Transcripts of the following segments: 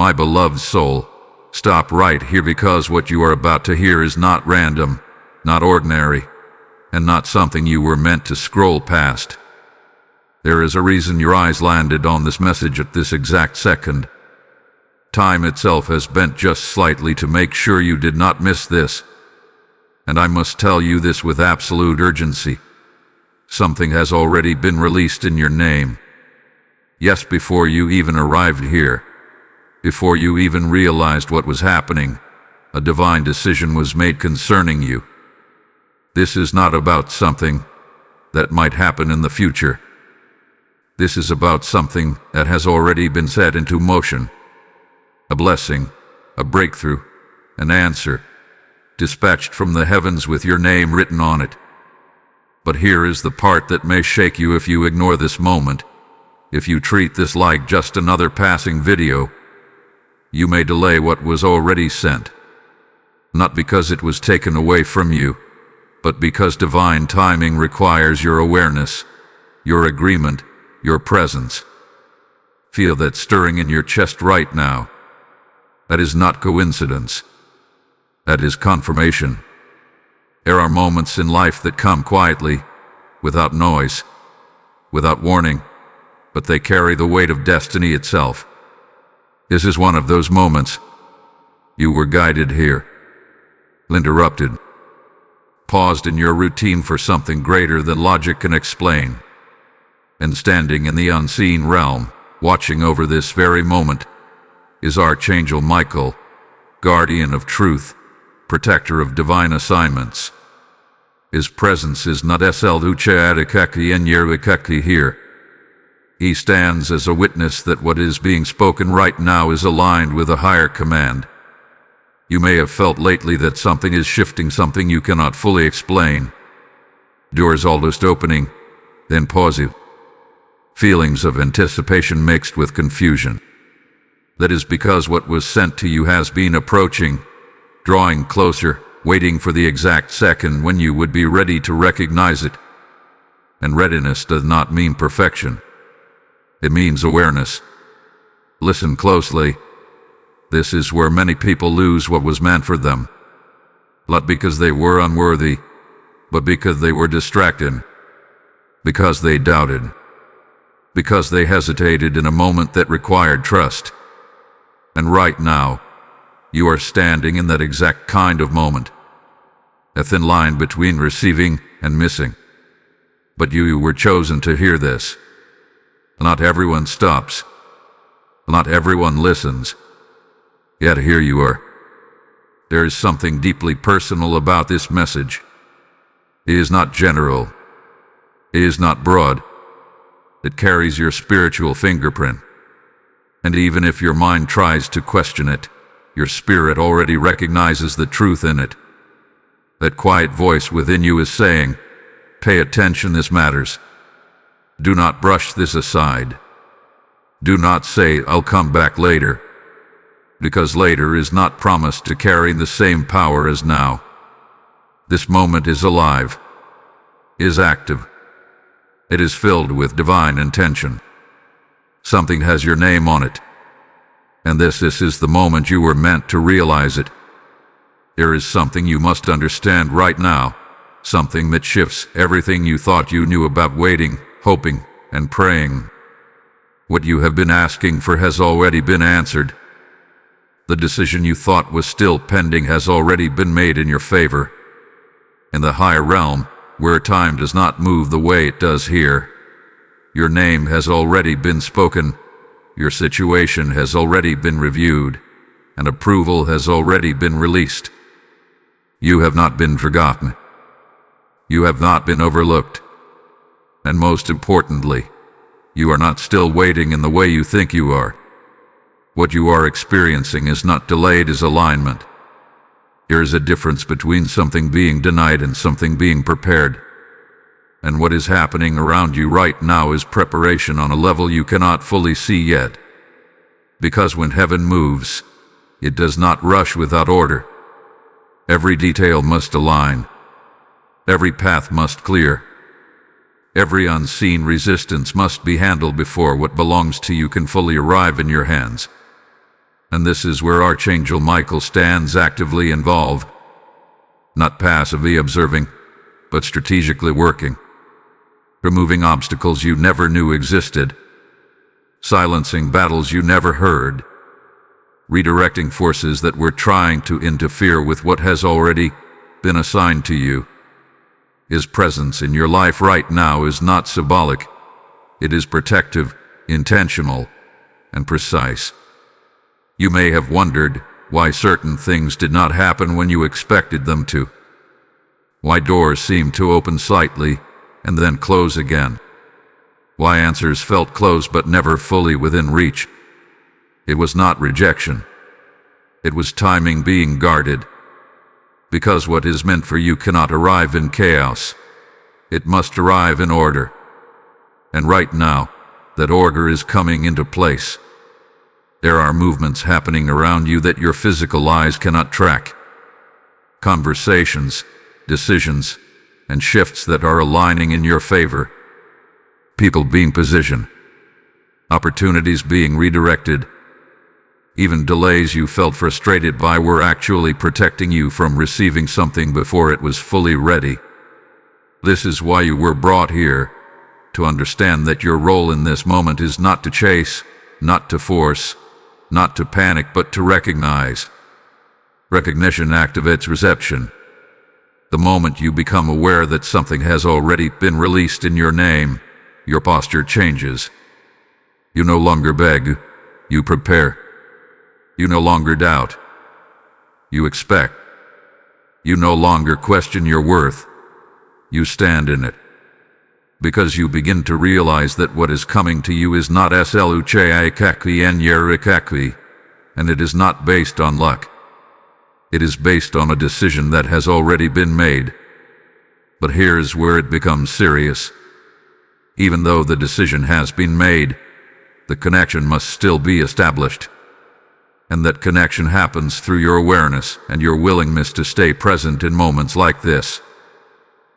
My beloved soul, stop right here, because what you are about to hear is not random, not ordinary, and not something you were meant to scroll past. There is a reason your eyes landed on this message at this exact second. Time itself has bent just slightly to make sure you did not miss this. And I must tell you this with absolute urgency. Something has already been released in your name. Yes, before you even arrived here, before you even realized what was happening, a divine decision was made concerning you. This is not about something that might happen in the future. This is about something that has already been set into motion. A blessing, a breakthrough, an answer, dispatched from the heavens with your name written on it. But here is the part that may shake you if you ignore this moment. If you treat this like just another passing video, you may delay what was already sent. Not because it was taken away from you, but because divine timing requires your awareness, your agreement, your presence. Feel that stirring in your chest right now. That is not coincidence. That is confirmation. There are moments in life that come quietly, without noise, without warning, but they carry the weight of destiny itself. This is one of those moments. You were guided here, interrupted, paused in your routine for something greater than logic can explain. And standing in the unseen realm, watching over this very moment, is Archangel Michael, guardian of truth, protector of divine assignments. His presence is not here. He stands as a witness that what is being spoken right now is aligned with a higher command. You may have felt lately that something is shifting, something you cannot fully explain. Doors almost opening, then pausing. Feelings of anticipation mixed with confusion. That is because what was sent to you has been approaching, drawing closer, waiting for the exact second when you would be ready to recognize it. And readiness does not mean perfection. It means awareness. Listen closely. This is where many people lose what was meant for them. Not because they were unworthy, but because they were distracted. Because they doubted. Because they hesitated in a moment that required trust. And right now, you are standing in that exact kind of moment. A thin line between receiving and missing. But you were chosen to hear this. Not everyone stops. Not everyone listens. Yet here you are. There is something deeply personal about this message. It is not general. It is not broad. It carries your spiritual fingerprint. And even if your mind tries to question it, your spirit already recognizes the truth in it. That quiet voice within you is saying, pay attention, this matters. Do not brush this aside. Do not say, I'll come back later. Because later is not promised to carry the same power as now. This moment is alive, is active. It is filled with divine intention. Something has your name on it. And this is the moment you were meant to realize it. There is something you must understand right now. Something that shifts everything you thought you knew about waiting, hoping, and praying. What you have been asking for has already been answered. The decision you thought was still pending has already been made in your favor. In the higher realm, where time does not move the way it does here, your name has already been spoken, your situation has already been reviewed, and approval has already been released. You have not been forgotten. You have not been overlooked. And most importantly, you are not still waiting in the way you think you are. What you are experiencing is not delayed, is alignment. There is a difference between something being denied and something being prepared. And what is happening around you right now is preparation on a level you cannot fully see yet. Because when heaven moves, it does not rush without order. Every detail must align. Every path must clear. Every unseen resistance must be handled before what belongs to you can fully arrive in your hands. And this is where Archangel Michael stands, actively involved, not passively observing, but strategically working, removing obstacles you never knew existed, silencing battles you never heard, redirecting forces that were trying to interfere with what has already been assigned to you. His presence in your life right now is not symbolic. It is protective, intentional, and precise. You may have wondered why certain things did not happen when you expected them to. Why doors seemed to open slightly and then close again. Why answers felt close but never fully within reach. It was not rejection. It was timing being guarded. Because what is meant for you cannot arrive in chaos. It must arrive in order. And right now, that order is coming into place. There are movements happening around you that your physical eyes cannot track. Conversations, decisions, and shifts that are aligning in your favor. People being positioned. Opportunities being redirected. Even delays you felt frustrated by were actually protecting you from receiving something before it was fully ready. This is why you were brought here, to understand that your role in this moment is not to chase, not to force, not to panic, but to recognize. Recognition activates reception. The moment you become aware that something has already been released in your name, your posture changes. You no longer beg, you prepare. You no longer doubt. You expect. You no longer question your worth. You stand in it. Because you begin to realize that what is coming to you is not sluchakwi, and it is not based on luck. It is based on a decision that has already been made. But here's where it becomes serious. Even though the decision has been made, the connection must still be established. And that connection happens through your awareness and your willingness to stay present in moments like this.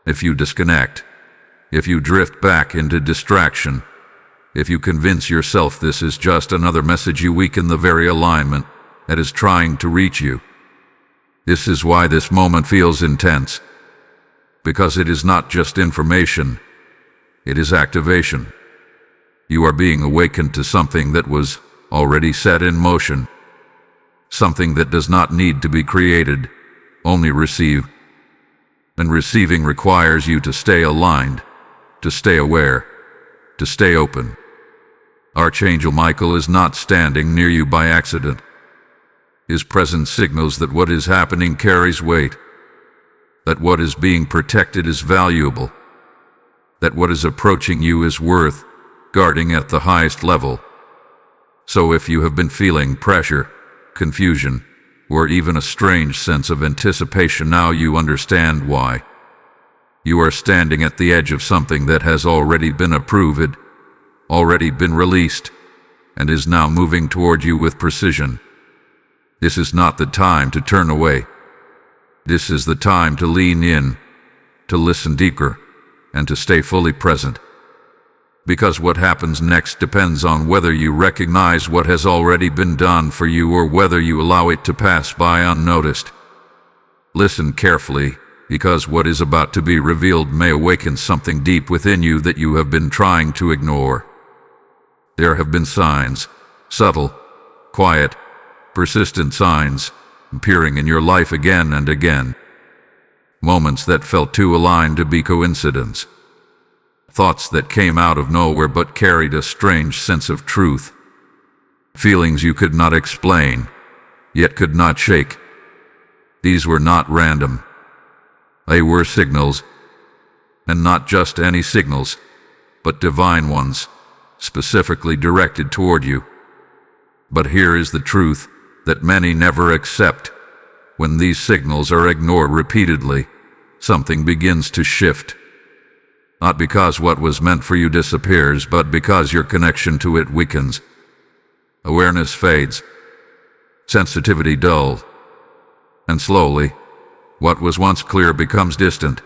If you disconnect, if you drift back into distraction, if you convince yourself this is just another message, you weaken the very alignment that is trying to reach you. This is why this moment feels intense. Because it is not just information, it is activation. You are being awakened to something that was already set in motion. Something that does not need to be created, only receive. And receiving requires you to stay aligned, to stay aware, to stay open. Archangel Michael is not standing near you by accident. His presence signals that what is happening carries weight, that what is being protected is valuable, that what is approaching you is worth guarding at the highest level. So if you have been feeling pressure, confusion, or even a strange sense of anticipation, now you understand why. You are standing at the edge of something that has already been approved, already been released, and is now moving toward you with precision. This is not the time to turn away. This is the time to lean in, to listen deeper, and to stay fully present. Because what happens next depends on whether you recognize what has already been done for you or whether you allow it to pass by unnoticed. Listen carefully, because what is about to be revealed may awaken something deep within you that you have been trying to ignore. There have been signs, subtle, quiet, persistent signs, appearing in your life again and again. Moments that felt too aligned to be coincidence. Thoughts that came out of nowhere but carried a strange sense of truth. Feelings you could not explain, yet could not shake. These were not random. They were signals, and not just any signals, but divine ones, specifically directed toward you. But here is the truth that many never accept. When these signals are ignored repeatedly, something begins to shift. Not because what was meant for you disappears, but because your connection to it weakens. Awareness fades. Sensitivity dulls. And slowly, what was once clear becomes distant.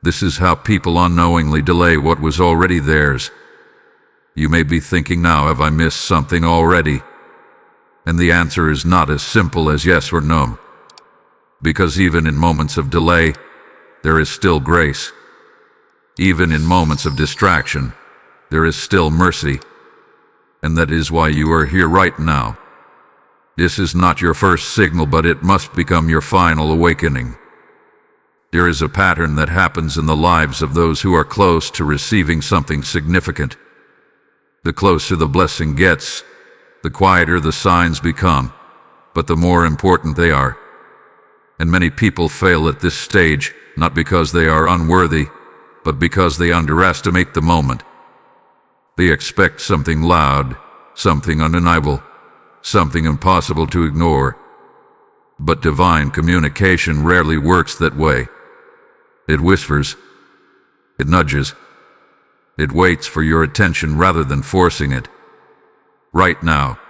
This is how people unknowingly delay what was already theirs. You may be thinking now, have I missed something already? And the answer is not as simple as yes or no. Because even in moments of delay, there is still grace. Even in moments of distraction, there is still mercy. And that is why you are here right now. This is not your first signal, but it must become your final awakening. There is a pattern that happens in the lives of those who are close to receiving something significant. The closer the blessing gets, the quieter the signs become, but the more important they are. And many people fail at this stage, not because they are unworthy, but because they underestimate the moment. They expect something loud, something undeniable, something impossible to ignore. But divine communication rarely works that way. It whispers, it nudges, it waits for your attention rather than forcing it. Right now,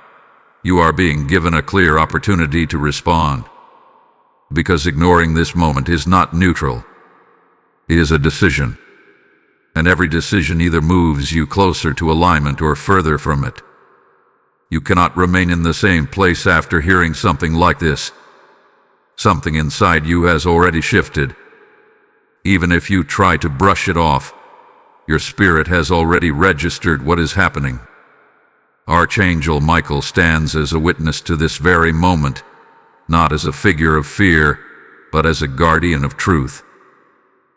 you are being given a clear opportunity to respond. Because ignoring this moment is not neutral. It is a decision. And every decision either moves you closer to alignment or further from it. You cannot remain in the same place after hearing something like this. Something inside you has already shifted. Even if you try to brush it off, your spirit has already registered what is happening. Archangel Michael stands as a witness to this very moment, not as a figure of fear, but as a guardian of truth.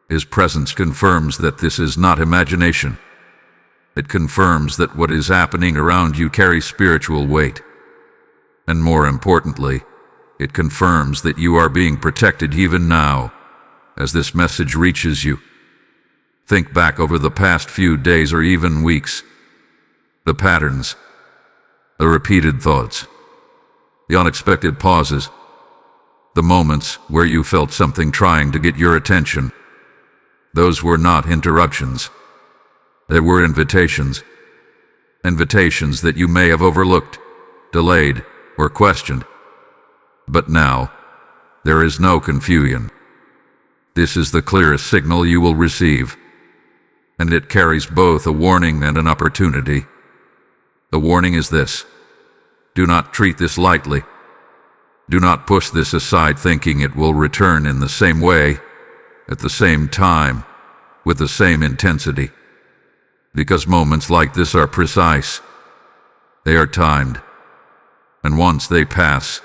His presence confirms that this is not imagination. It confirms that what is happening around you carries spiritual weight. And more importantly, it confirms that you are being protected even now, as this message reaches you. Think back over the past few days or even weeks. The patterns, the repeated thoughts, the unexpected pauses, the moments where you felt something trying to get your attention. Those were not interruptions. They were invitations. Invitations that you may have overlooked, delayed, or questioned. But now, there is no confusion. This is the clearest signal you will receive. And it carries both a warning and an opportunity. The warning is this: do not treat this lightly. Do not push this aside thinking it will return in the same way, at the same time, with the same intensity. Because moments like this are precise. They are timed. And once they pass,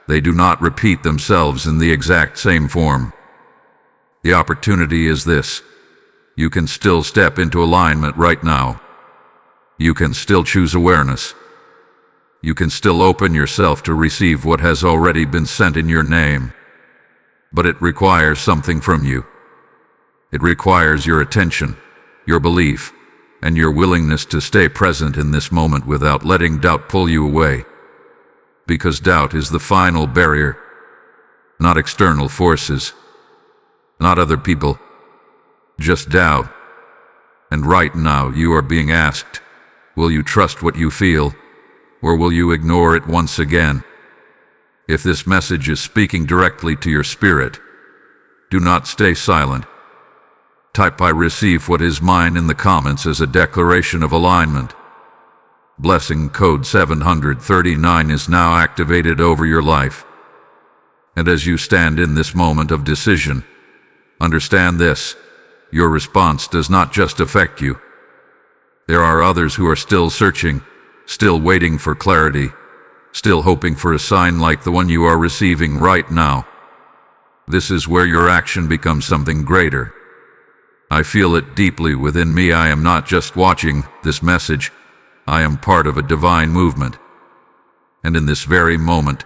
they do not repeat themselves in the exact same form. The opportunity is this: you can still step into alignment right now. You can still choose awareness. You can still open yourself to receive what has already been sent in your name. But it requires something from you. It requires your attention, your belief, and your willingness to stay present in this moment without letting doubt pull you away. Because doubt is the final barrier, not external forces, not other people, just doubt. And right now you are being asked, will you trust what you feel, or will you ignore it once again? If this message is speaking directly to your spirit, do not stay silent. Type "I receive what is mine" in the comments as a declaration of alignment. Blessing code 739 is now activated over your life. And as you stand in this moment of decision, understand this: your response does not just affect you. There are others who are still searching, still waiting for clarity, still hoping for a sign like the one you are receiving right now. This is where your action becomes something greater. I feel it deeply within me. I am not just watching this message. I am part of a divine movement. And in this very moment,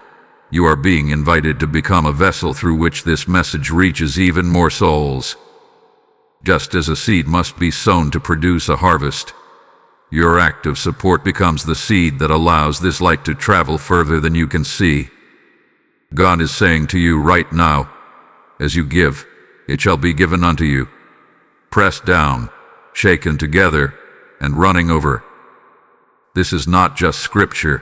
you are being invited to become a vessel through which this message reaches even more souls. Just as a seed must be sown to produce a harvest, your act of support becomes the seed that allows this light to travel further than you can see. God is saying to you right now, as you give, it shall be given unto you. Pressed down, shaken together, and running over. This is not just scripture.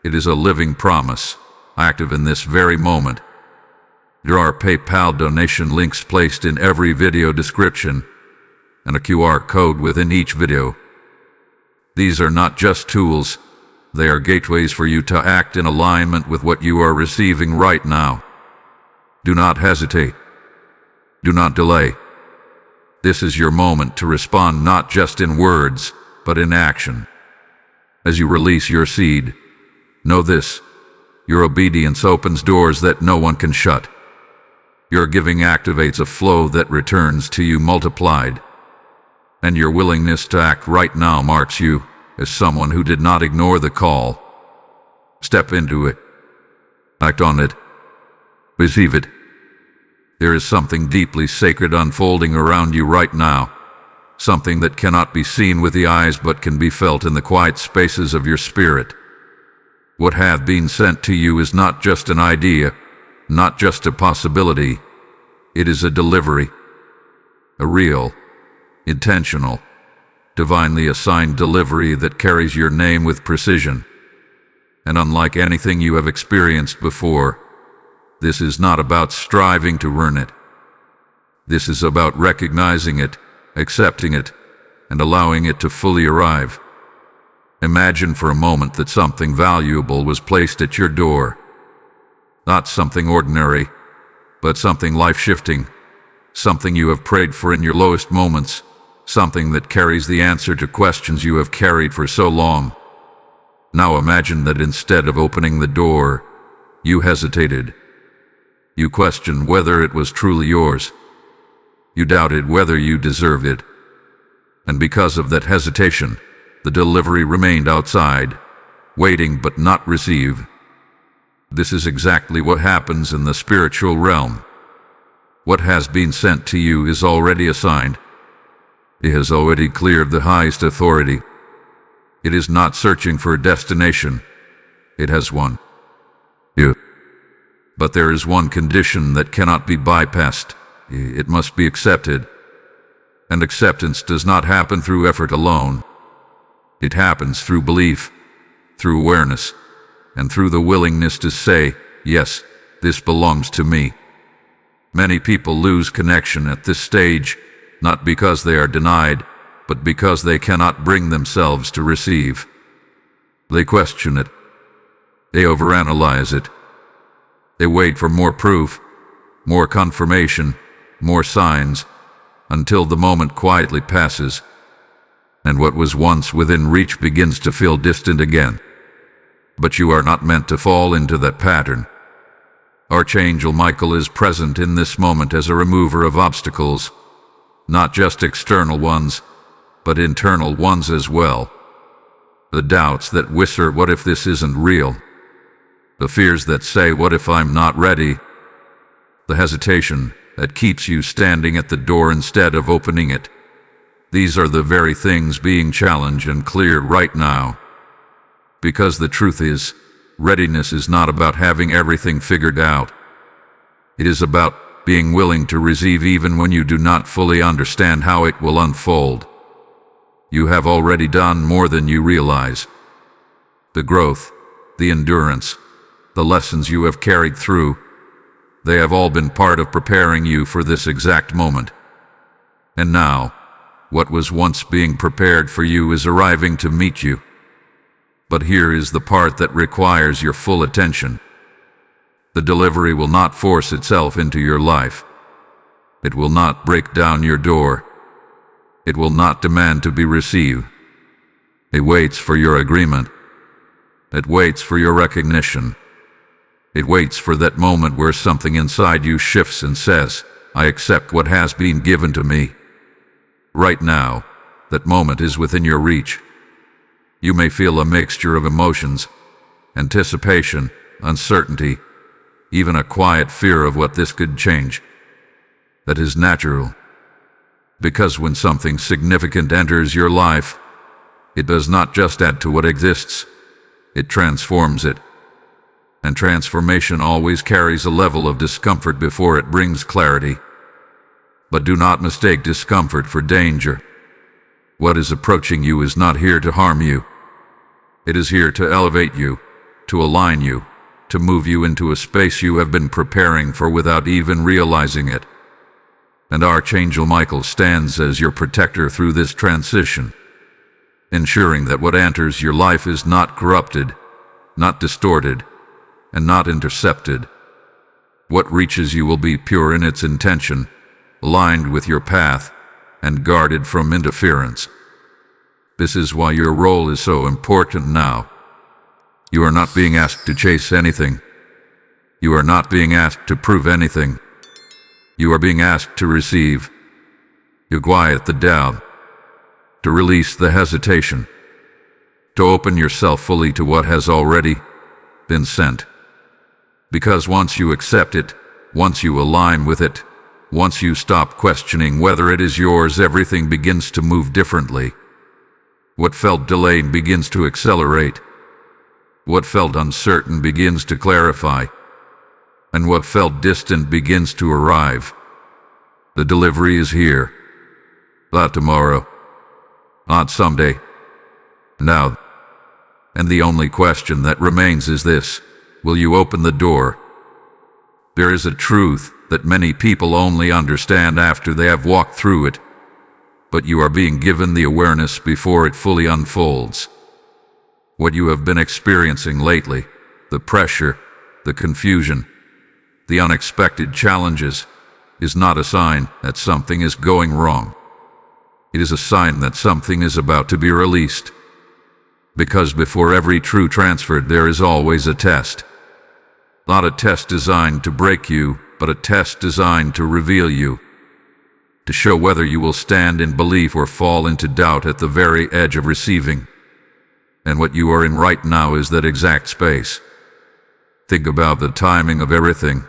It is a living promise, active in this very moment. There are PayPal donation links placed in every video description, and a QR code within each video. These are not just tools, They are gateways for you to act in alignment with what you are receiving right now. Do not hesitate. Do not delay. This is your moment to respond not just in words, but in action. As you release your seed, know this: your obedience opens doors that no one can shut. Your giving activates a flow that returns to you multiplied. And your willingness to act right now marks you as someone who did not ignore the call. Step into it. Act on it. Receive it. There is something deeply sacred unfolding around you right now, something that cannot be seen with the eyes but can be felt in the quiet spaces of your spirit. What hath been sent to you is not just an idea, not just a possibility. It is a delivery, a real, intentional, divinely assigned delivery that carries your name with precision. And unlike anything you have experienced before, this is not about striving to earn it. This is about recognizing it, accepting it, and allowing it to fully arrive. Imagine for a moment that something valuable was placed at your door. Not something ordinary, but something life-shifting, something you have prayed for in your lowest moments, something that carries the answer to questions you have carried for so long. Now imagine that instead of opening the door, you hesitated. You questioned whether it was truly yours. You doubted whether you deserved it. And because of that hesitation, the delivery remained outside, waiting but not received. This is exactly what happens in the spiritual realm. What has been sent to you is already assigned. It has already cleared the highest authority. It is not searching for a destination. It has one. You. But there is one condition that cannot be bypassed. It must be accepted. And acceptance does not happen through effort alone. It happens through belief, through awareness, and through the willingness to say, yes, this belongs to me. Many people lose connection at this stage, not because they are denied, but because they cannot bring themselves to receive. They question it. They overanalyze it. They wait for more proof, more confirmation, more signs, until the moment quietly passes, and what was once within reach begins to feel distant again. But you are not meant to fall into that pattern. Archangel Michael is present in this moment as a remover of obstacles, not just external ones, but internal ones as well. The doubts that whisper, what if this isn't real? The fears that say, what if I'm not ready? The hesitation that keeps you standing at the door instead of opening it. These are the very things being challenged and cleared right now. Because the truth is, readiness is not about having everything figured out. It is about being willing to receive even when you do not fully understand how it will unfold. You have already done more than you realize. The growth, the endurance, the lessons you have carried through, they have all been part of preparing you for this exact moment. And now, what was once being prepared for you is arriving to meet you. But here is the part that requires your full attention. The delivery will not force itself into your life. It will not break down your door. It will not demand to be received. It waits for your agreement. It waits for your recognition. It waits for that moment where something inside you shifts and says, I accept what has been given to me. Right now, that moment is within your reach. You may feel a mixture of emotions, anticipation, uncertainty, even a quiet fear of what this could change. That is natural. Because when something significant enters your life, it does not just add to what exists, it transforms it. And transformation always carries a level of discomfort before it brings clarity. But do not mistake discomfort for danger. What is approaching you is not here to harm you. It is here to elevate you, to align you, to move you into a space you have been preparing for without even realizing it. And Archangel Michael stands as your protector through this transition. ensuring that what enters your life is not corrupted, not distorted, and not intercepted. What reaches you will be pure in its intention, aligned with your path, and guarded from interference. This is why your role is so important now. You are not being asked to chase anything. You are not being asked to prove anything. You are being asked to receive, to quiet the doubt, to release the hesitation, to open yourself fully to what has already been sent. Because once you accept it, once you align with it, once you stop questioning whether it is yours, everything begins to move differently. What felt delayed begins to accelerate. What felt uncertain begins to clarify. And what felt distant begins to arrive. The delivery is here. Not tomorrow. Not someday. Now. And the only question that remains is this: will you open the door? There is a truth that many people only understand after they have walked through it, but you are being given the awareness before it fully unfolds. What you have been experiencing lately, the pressure, the confusion, the unexpected challenges, is not a sign that something is going wrong. It is a sign that something is about to be released. Because before every true transfer, there is always a test. Not a test designed to break you, but a test designed to reveal you, to show whether you will stand in belief or fall into doubt at the very edge of receiving. And what you are in right now is that exact space. Think about the timing of everything.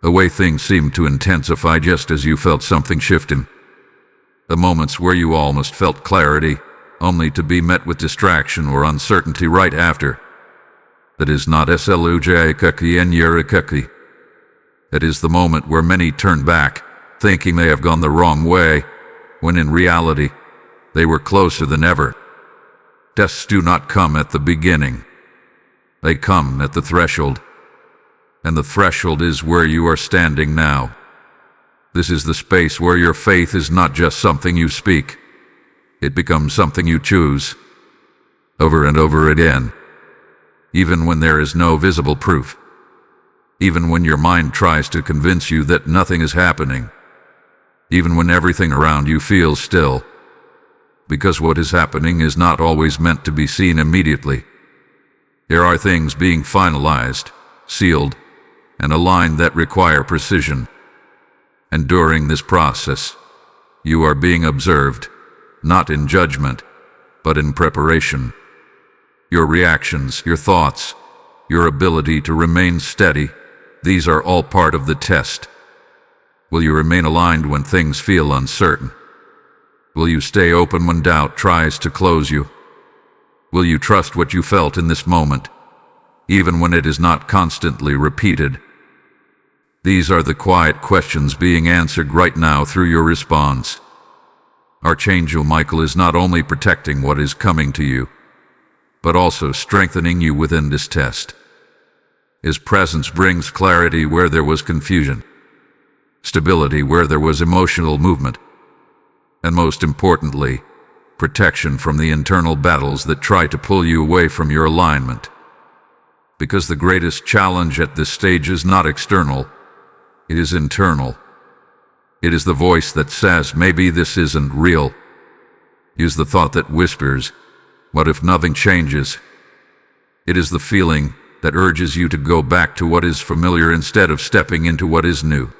The way things seemed to intensify just as you felt something shifting. The moments where you almost felt clarity, only to be met with distraction or uncertainty right after. That is not slujikaki and yurikaki. It is the moment where many turn back, thinking they have gone the wrong way, when in reality, they were closer than ever. Tests do not come at the beginning. They come at the threshold. And the threshold is where you are standing now. This is the space where your faith is not just something you speak. It becomes something you choose, over and over again. Even when there is no visible proof. Even when your mind tries to convince you that nothing is happening. Even when everything around you feels still. Because what is happening is not always meant to be seen immediately. There are things being finalized, sealed, and aligned that require precision. And during this process, you are being observed, not in judgment, but in preparation. Your reactions, your thoughts, your ability to remain steady, these are all part of the test. Will you remain aligned when things feel uncertain? Will you stay open when doubt tries to close you? Will you trust what you felt in this moment, even when it is not constantly repeated? These are the quiet questions being answered right now through your response. Archangel Michael is not only protecting what is coming to you, but also strengthening you within this test. His presence brings clarity where there was confusion, stability where there was emotional movement, and most importantly, protection from the internal battles that try to pull you away from your alignment. Because the greatest challenge at this stage is not external, it is internal. It is the voice that says, maybe this isn't real. It is the thought that whispers, what if nothing changes? It is the feeling that urges you to go back to what is familiar instead of stepping into what is new.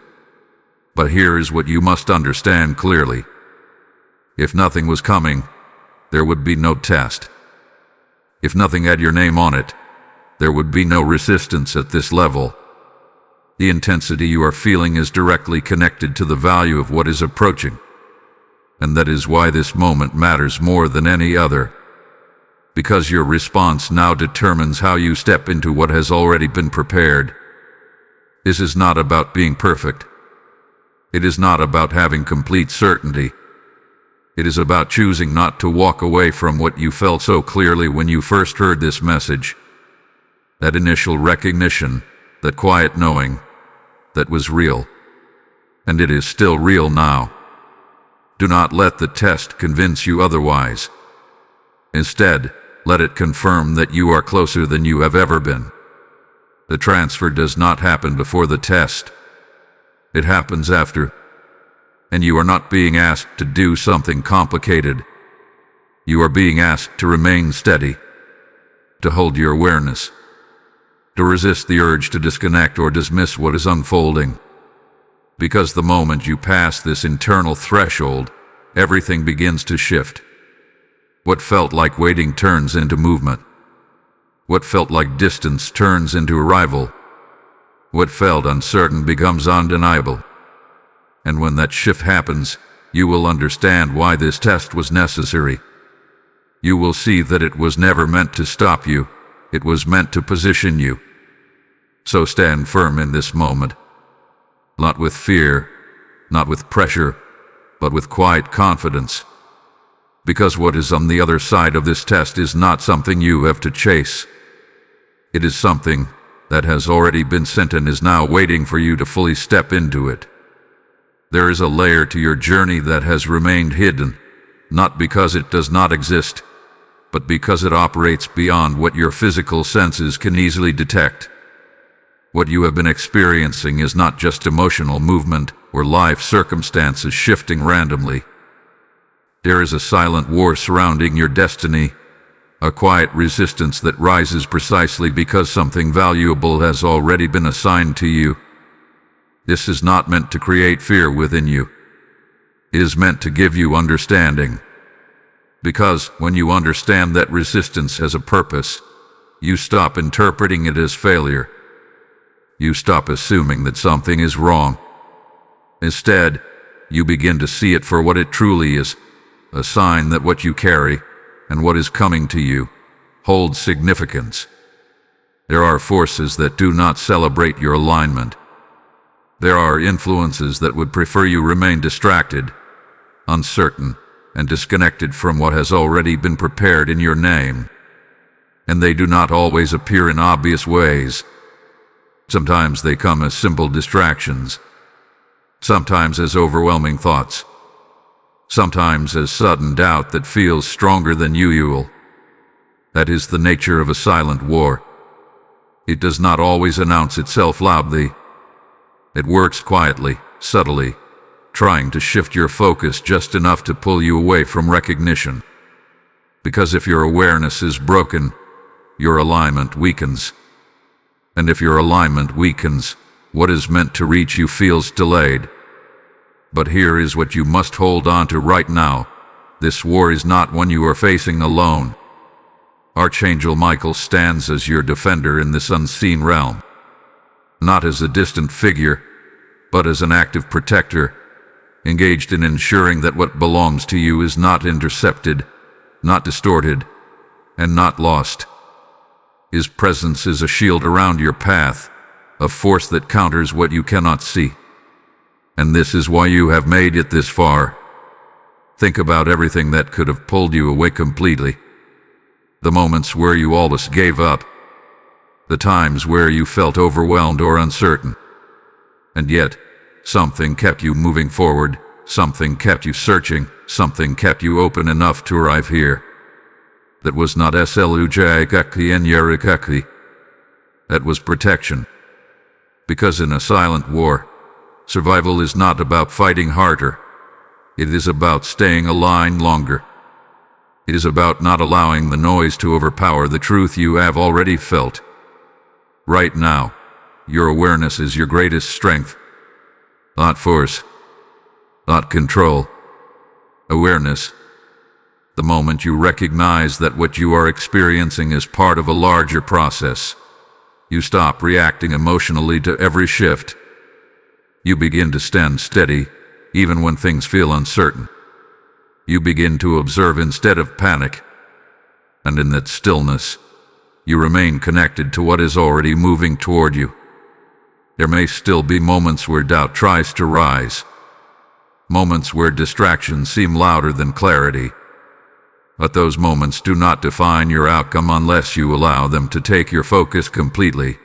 But here is what you must understand clearly. If nothing was coming, there would be no test. If nothing had your name on it, there would be no resistance at this level. The intensity you are feeling is directly connected to the value of what is approaching. And that is why this moment matters more than any other. Because your response now determines how you step into what has already been prepared. This is not about being perfect. It is not about having complete certainty. It is about choosing not to walk away from what you felt so clearly when you first heard this message. That initial recognition, that quiet knowing, that was real. And it is still real now. Do not let the test convince you otherwise. Instead, let it confirm that you are closer than you have ever been. The transfer does not happen before the test. It happens after. And you are not being asked to do something complicated. You are being asked to remain steady, to hold your awareness, to resist the urge to disconnect or dismiss what is unfolding. Because the moment you pass this internal threshold, everything begins to shift. What felt like waiting turns into movement. What felt like distance turns into arrival. What felt uncertain becomes undeniable. And when that shift happens, you will understand why this test was necessary. You will see that it was never meant to stop you. It was meant to position you. So stand firm in this moment. Not with fear, not with pressure, but with quiet confidence. Because what is on the other side of this test is not something you have to chase. It is something that has already been sent and is now waiting for you to fully step into it. There is a layer to your journey that has remained hidden, not because it does not exist, but because it operates beyond what your physical senses can easily detect. What you have been experiencing is not just emotional movement or life circumstances shifting randomly. There is a silent war surrounding your destiny, a quiet resistance that rises precisely because something valuable has already been assigned to you. This is not meant to create fear within you. It is meant to give you understanding. Because when you understand that resistance has a purpose, you stop interpreting it as failure. You stop assuming that something is wrong. Instead, you begin to see it for what it truly is, a sign that what you carry and what is coming to you holds significance. There are forces that do not celebrate your alignment. There are influences that would prefer you remain distracted, uncertain, and disconnected from what has already been prepared in your name. And they do not always appear in obvious ways. Sometimes they come as simple distractions. Sometimes as overwhelming thoughts. Sometimes as sudden doubt that feels stronger than usual. That is the nature of a silent war. It does not always announce itself loudly. It works quietly, subtly, trying to shift your focus just enough to pull you away from recognition. Because if your awareness is broken, your alignment weakens. And if your alignment weakens, what is meant to reach you feels delayed. But here is what you must hold on to right now. This war is not one you are facing alone. Archangel Michael stands as your defender in this unseen realm. Not as a distant figure, but as an active protector, engaged in ensuring that what belongs to you is not intercepted, not distorted, and not lost. His presence is a shield around your path, a force that counters what you cannot see. And this is why you have made it this far. Think about everything that could have pulled you away completely. The moments where you almost gave up. The times where you felt overwhelmed or uncertain. And yet, something kept you moving forward, something kept you searching, something kept you open enough to arrive here. That was not slujagaki and yarikaki. That was protection. Because in a silent war, survival is not about fighting harder. It is about staying aligned longer. It is about not allowing the noise to overpower the truth you have already felt. Right now, your awareness is your greatest strength. Not force. Not control. Awareness. The moment you recognize that what you are experiencing is part of a larger process, you stop reacting emotionally to every shift. You begin to stand steady, even when things feel uncertain. You begin to observe instead of panic. And in that stillness, you remain connected to what is already moving toward you. There may still be moments where doubt tries to rise. Moments where distractions seem louder than clarity. But those moments do not define your outcome unless you allow them to take your focus completely.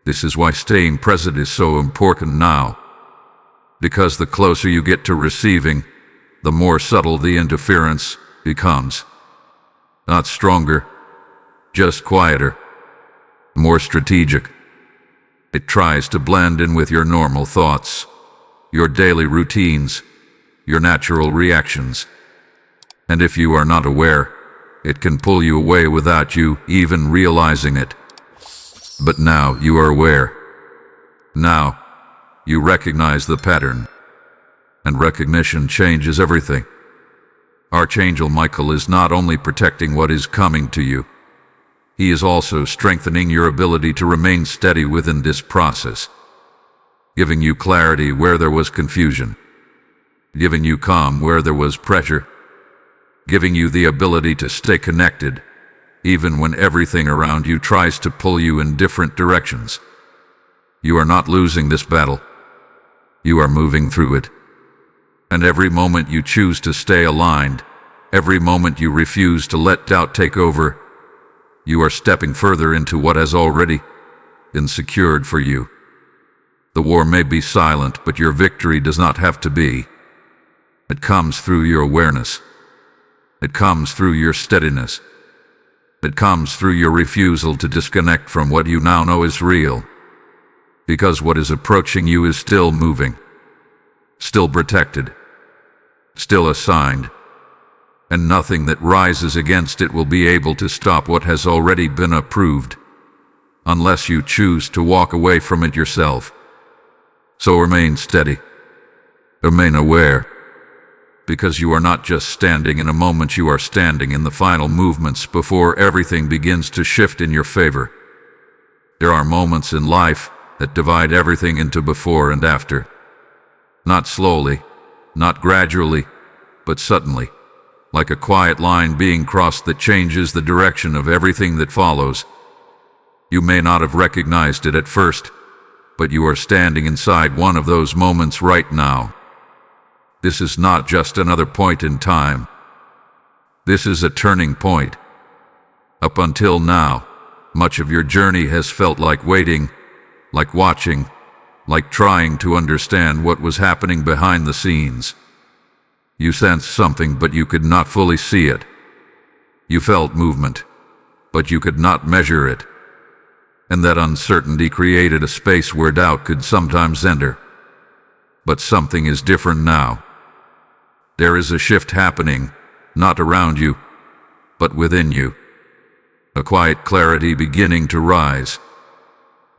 This is why staying present is so important now. Because the closer you get to receiving, the more subtle the interference becomes. Not stronger, just quieter, more strategic. It tries to blend in with your normal thoughts, your daily routines, your natural reactions. And if you are not aware, it can pull you away without you even realizing it. But now you are aware. Now, you recognize the pattern. And recognition changes everything. Archangel Michael is not only protecting what is coming to you, he is also strengthening your ability to remain steady within this process, giving you clarity where there was confusion, giving you calm where there was pressure, giving you the ability to stay connected, even when everything around you tries to pull you in different directions. You are not losing this battle. You are moving through it. And every moment you choose to stay aligned, every moment you refuse to let doubt take over, you are stepping further into what has already been secured for you. The war may be silent, but your victory does not have to be. It comes through your awareness. It comes through your steadiness. It comes through your refusal to disconnect from what you now know is real. Because what is approaching you is still moving, still protected, still assigned, and nothing that rises against it will be able to stop what has already been approved, unless you choose to walk away from it yourself. So remain steady, remain aware, because you are not just standing in a moment, you are standing in the final movements before everything begins to shift in your favor. There are moments in life that divide everything into before and after. Not slowly, not gradually, but suddenly, like a quiet line being crossed that changes the direction of everything that follows. You may not have recognized it at first, but you are standing inside one of those moments right now. This is not just another point in time. This is a turning point. Up until now, much of your journey has felt like waiting, like watching, like trying to understand what was happening behind the scenes. You sensed something, but you could not fully see it. You felt movement, but you could not measure it. And that uncertainty created a space where doubt could sometimes enter. But something is different now. There is a shift happening, not around you, but within you. A quiet clarity beginning to rise.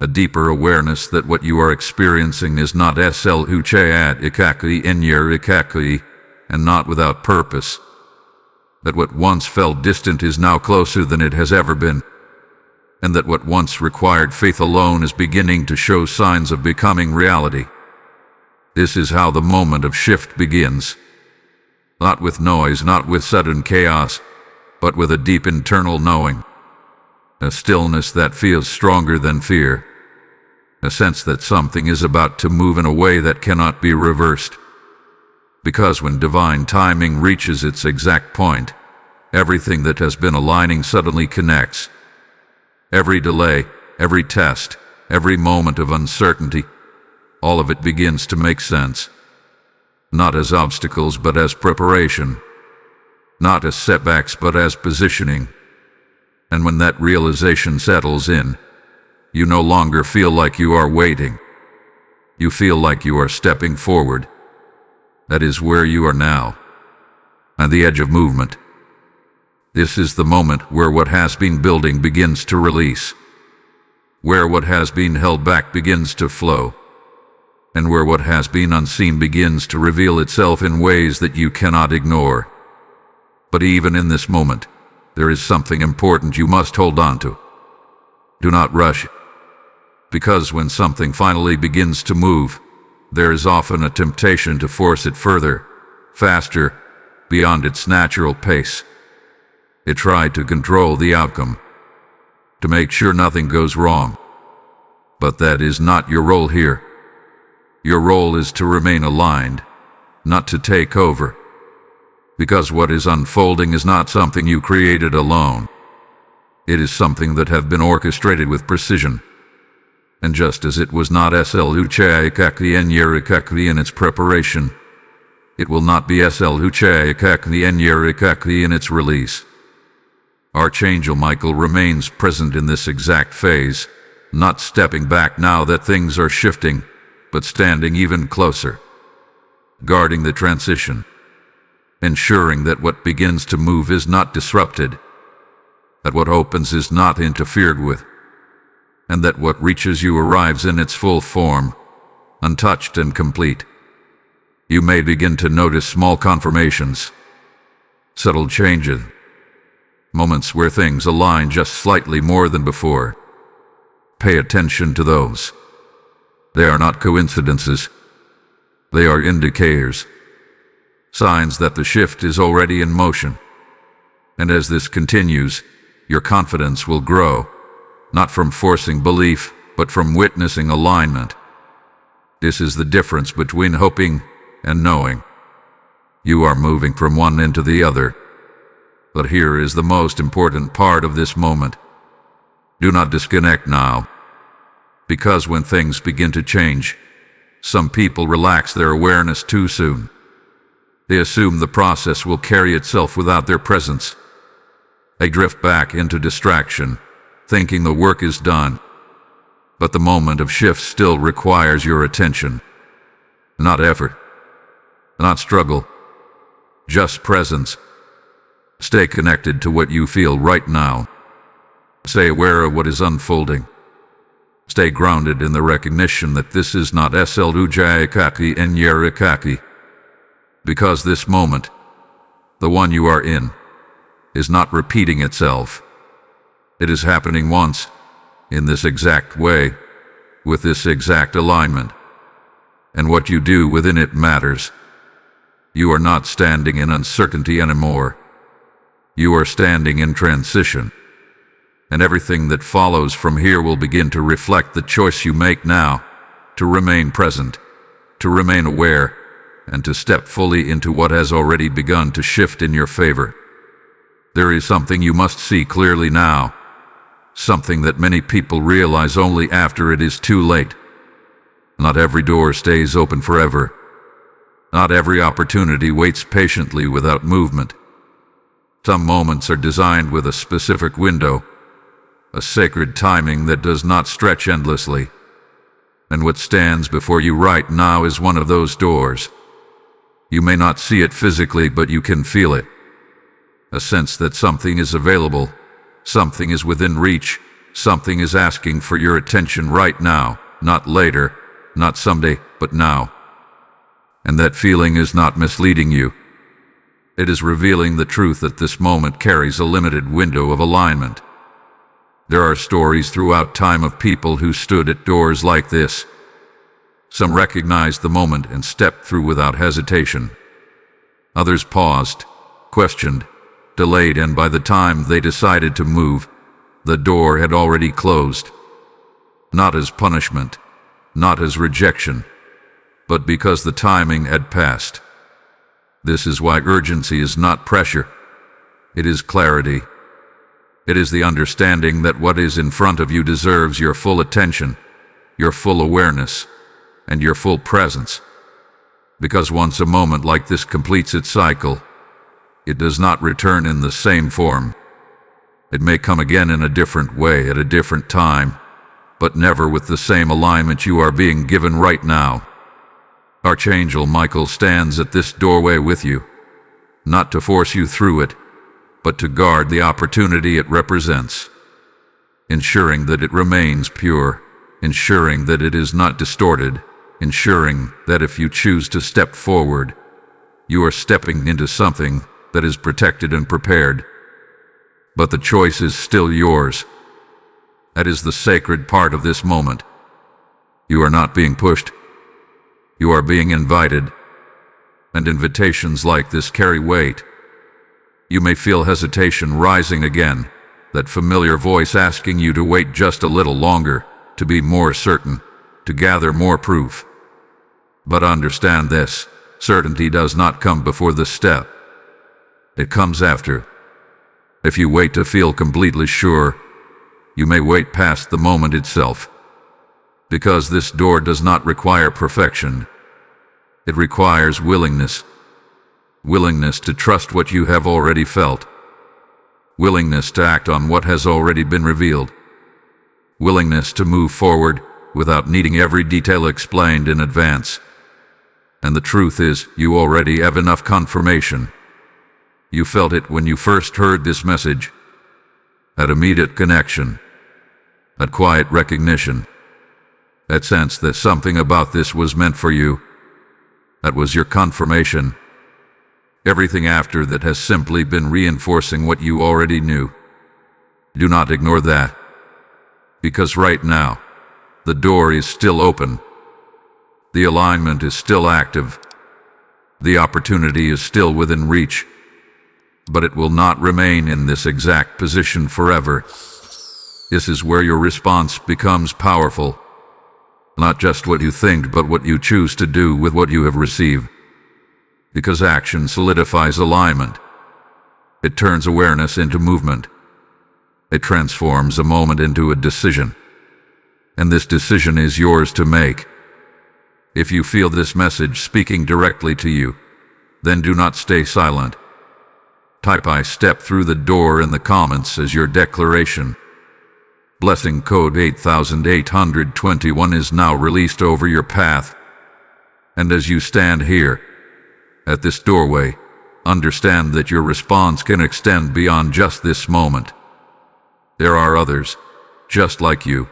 A deeper awareness that what you are experiencing is not and not without purpose. That what once felt distant is now closer than it has ever been. And that what once required faith alone is beginning to show signs of becoming reality. This is how the moment of shift begins. Not with noise, not with sudden chaos, but with a deep internal knowing. A stillness that feels stronger than fear. A sense that something is about to move in a way that cannot be reversed. Because when divine timing reaches its exact point, everything that has been aligning suddenly connects. Every delay, every test, every moment of uncertainty, all of it begins to make sense. Not as obstacles, but as preparation. Not as setbacks, but as positioning. And when that realization settles in, you no longer feel like you are waiting. You feel like you are stepping forward. That is where you are now, on the edge of movement. This is the moment where what has been building begins to release, where what has been held back begins to flow, and where what has been unseen begins to reveal itself in ways that you cannot ignore. But even in this moment, there is something important you must hold on to. Do not rush, because when something finally begins to move, there is often a temptation to force it further, faster, beyond its natural pace. It tried to control the outcome, to make sure nothing goes wrong. But that is not your role here. Your role is to remain aligned, not to take over. Because what is unfolding is not something you created alone. It is something that have been orchestrated with precision. And just as it was not in its preparation, it will not be in its release. Archangel Michael remains present in this exact phase, not stepping back now that things are shifting, but standing even closer, guarding the transition, ensuring that what begins to move is not disrupted, that what opens is not interfered with, and that what reaches you arrives in its full form, untouched and complete. You may begin to notice small confirmations, subtle changes, moments where things align just slightly more than before. Pay attention to those. They are not coincidences. They are indicators, signs that the shift is already in motion. And as this continues, your confidence will grow, not from forcing belief, but from witnessing alignment. This is the difference between hoping and knowing. You are moving from one into the other. But here is the most important part of this moment. Do not disconnect now. Because when things begin to change, some people relax their awareness too soon. They assume the process will carry itself without their presence. They drift back into distraction, thinking the work is done. But the moment of shift still requires your attention. Not effort, not struggle, just presence. Stay connected to what you feel right now. Stay aware of what is unfolding. Stay grounded in the recognition that this is not Ujayakaki and Yerikaki. Because this moment, the one you are in, is not repeating itself. It is happening once, in this exact way, with this exact alignment. And what you do within it matters. You are not standing in uncertainty anymore. You are standing in transition. And everything that follows from here will begin to reflect the choice you make now, to remain present, to remain aware, and to step fully into what has already begun to shift in your favor. There is something you must see clearly now, something that many people realize only after it is too late. Not every door stays open forever. Not every opportunity waits patiently without movement. Some moments are designed with a specific window, a sacred timing that does not stretch endlessly. And what stands before you right now is one of those doors. You may not see it physically, but you can feel it. A sense that something is available, something is within reach, something is asking for your attention right now, not later, not someday, but now. And that feeling is not misleading you. It is revealing the truth that this moment carries a limited window of alignment. There are stories throughout time of people who stood at doors like this. Some recognized the moment and stepped through without hesitation. Others paused, questioned, delayed, and by the time they decided to move, the door had already closed. Not as punishment, not as rejection, but because the timing had passed. This is why urgency is not pressure. It is clarity. It is the understanding that what is in front of you deserves your full attention, your full awareness, and your full presence. Because once a moment like this completes its cycle, it does not return in the same form. It may come again in a different way at a different time, but never with the same alignment you are being given right now. Archangel Michael stands at this doorway with you, not to force you through it, but to guard the opportunity it represents, ensuring that it remains pure, ensuring that it is not distorted, ensuring that if you choose to step forward, you are stepping into something that is protected and prepared. But the choice is still yours. That is the sacred part of this moment. You are not being pushed. You are being invited. And invitations like this carry weight. You may feel hesitation rising again, that familiar voice asking you to wait just a little longer, to be more certain, to gather more proof. But understand this, certainty does not come before the step. It comes after. If you wait to feel completely sure, you may wait past the moment itself. Because this door does not require perfection. It requires willingness. Willingness to trust what you have already felt. willingness to act on what has already been revealed, willingness to move forward without needing every detail explained in advance. And the truth is, you already have enough confirmation. You felt it when you first heard this message. That immediate connection, that quiet recognition, that sense that something about this was meant for you. That was your confirmation. Everything after that has simply been reinforcing what you already knew. Do not ignore that. Because right now, the door is still open. The alignment is still active. The opportunity is still within reach. But it will not remain in this exact position forever. This is where your response becomes powerful. Not just what you think, but what you choose to do with what you have received. Because action solidifies alignment. It turns awareness into movement. It transforms a moment into a decision. And this decision is yours to make. If you feel this message speaking directly to you, then do not stay silent. Type "I step through the door" in the comments as your declaration. Blessing code 8821 is now released over your path. And as you stand here, at this doorway, understand that your response can extend beyond just this moment. There are others, just like you,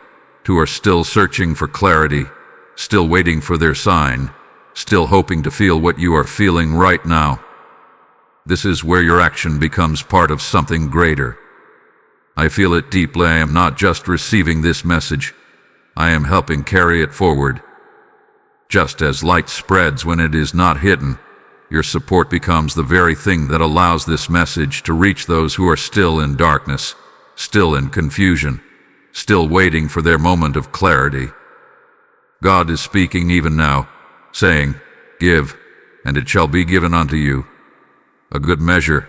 who are still searching for clarity, still waiting for their sign, still hoping to feel what you are feeling right now. This is where your action becomes part of something greater. I feel it deeply. I am not just receiving this message, I am helping carry it forward. Just as light spreads when it is not hidden, your support becomes the very thing that allows this message to reach those who are still in darkness, still in confusion, still waiting for their moment of clarity. God is speaking even now, saying, "Give, and it shall be given unto you. A good measure,